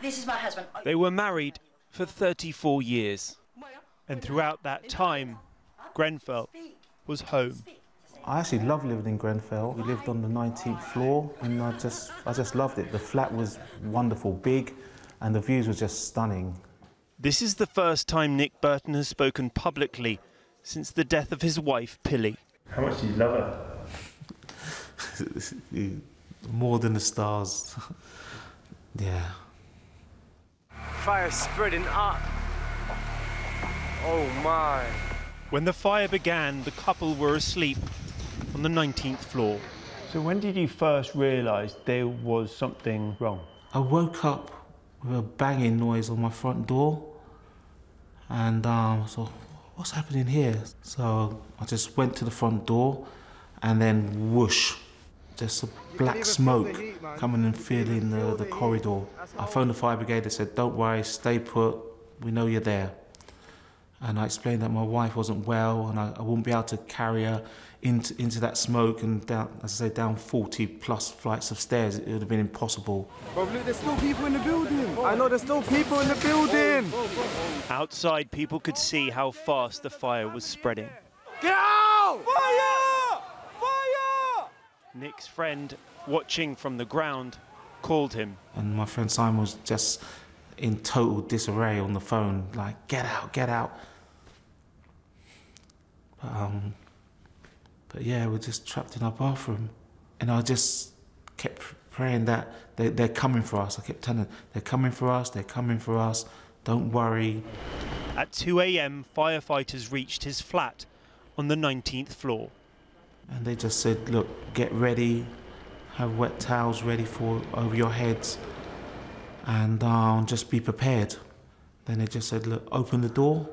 This is my husband. They were married for 34 years. And throughout that time, Grenfell was home. I actually loved living in Grenfell. We lived on the 19th floor and I just loved it. The flat was wonderful, big, and the views were just stunning. This is the first time Nick Burton has spoken publicly since the death of his wife, Pily. How much do you love her? More than the stars. Yeah. Fire spreading up. Oh my. When the fire began, the couple were asleep on the 19th floor. So when did you first realise there was something wrong? I woke up with a banging noise on my front door and so what's happening here? So I just went to the front door and then whoosh, just a black smoke coming and filling the corridor. I phoned the fire brigade. They said, don't worry, stay put, we know you're there. And I explained that my wife wasn't well and I wouldn't be able to carry her into that smoke and down, as I say, down 40+ flights of stairs. It would have been impossible. But look, there's still people in the building. I know there's still people in the building. Outside, people could see how fast the fire was spreading. Get out! Fire! Fire! Nick's friend, watching from the ground, called him. And my friend Simon was just in total disarray on the phone, like, get out, get out. But yeah, we're just trapped in our bathroom. And I just kept praying that they're coming for us. I kept telling them, they're coming for us, they're coming for us, don't worry. At 2 a.m, firefighters reached his flat on the 19th floor. And they just said, look, get ready, have wet towels ready for over your heads, and just be prepared. Then they just said, look, open the door.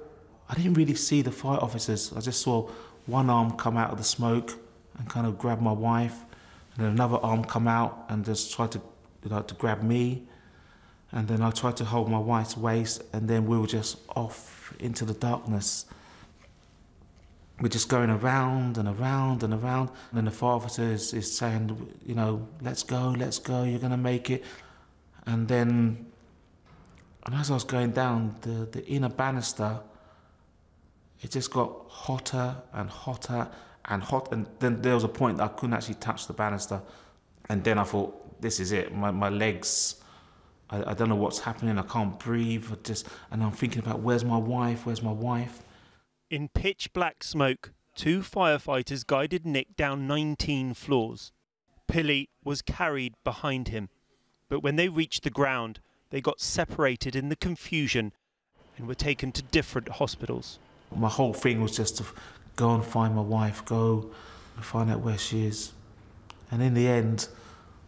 I didn't really see the fire officers. I just saw one arm come out of the smoke and kind of grab my wife, and then another arm come out and just try to, to grab me. And then I tried to hold my wife's waist, and then we were just off into the darkness. We're just going around and around and around. And then the fire officer is saying, let's go, you're gonna make it. And then, as I was going down, the inner banister, it just got hotter and hotter and hot. And then there was a point that I couldn't actually touch the banister. And then I thought, this is it, my legs, I don't know what's happening, I can't breathe, and I'm thinking about where's my wife? In pitch black smoke, 2 firefighters guided Nick down 19 floors. Pily was carried behind him, but when they reached the ground, they got separated in the confusion and were taken to different hospitals. My whole thing was just to go and find my wife, go and find out where she is. And in the end,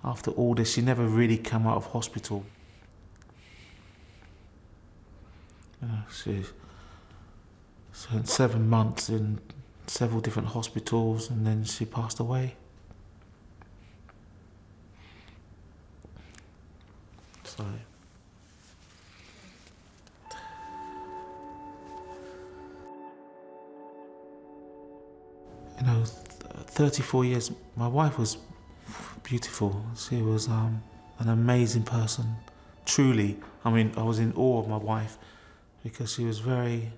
after all this, she never really came out of hospital. She spent 7 months in several different hospitals and then she passed away. So. 34 years, my wife was beautiful. She was an amazing person, truly. I mean, I was in awe of my wife because she was very,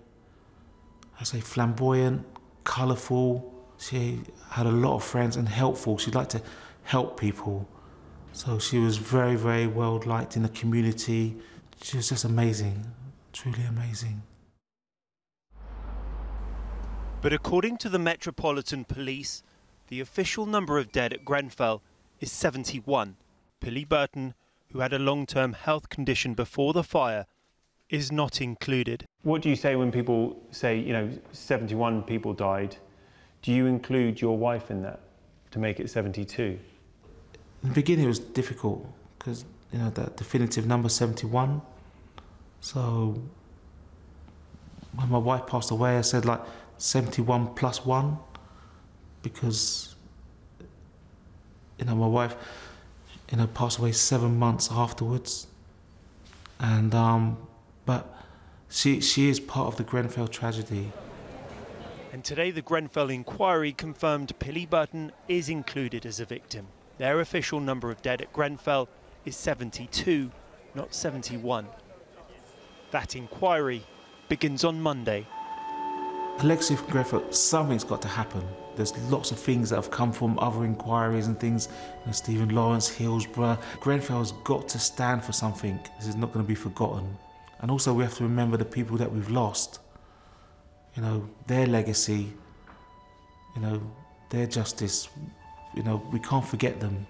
flamboyant, colourful. She had a lot of friends and helpful. She liked to help people. So she was very, very well liked in the community. She was just amazing, truly amazing. But according to the Metropolitan Police, the official number of dead at Grenfell is 71. Pily Burton, who had a long-term health condition before the fire, is not included. What do you say when people say, 71 people died? Do you include your wife in that to make it 72? In the beginning it was difficult because, that definitive number 71. So when my wife passed away, I said 71 plus 1 because, my wife, passed away 7 months afterwards. And, but she is part of the Grenfell tragedy. And today the Grenfell Inquiry confirmed Pily Burton is included as a victim. Their official number of dead at Grenfell is 72, not 71. That inquiry begins on Monday. Collectively for Grenfell, something's got to happen. There's lots of things that have come from other inquiries and things. Stephen Lawrence, Hillsborough. Grenfell's got to stand for something. This is not going to be forgotten. And also we have to remember the people that we've lost. You know, their legacy, you know, their justice, you know, we can't forget them.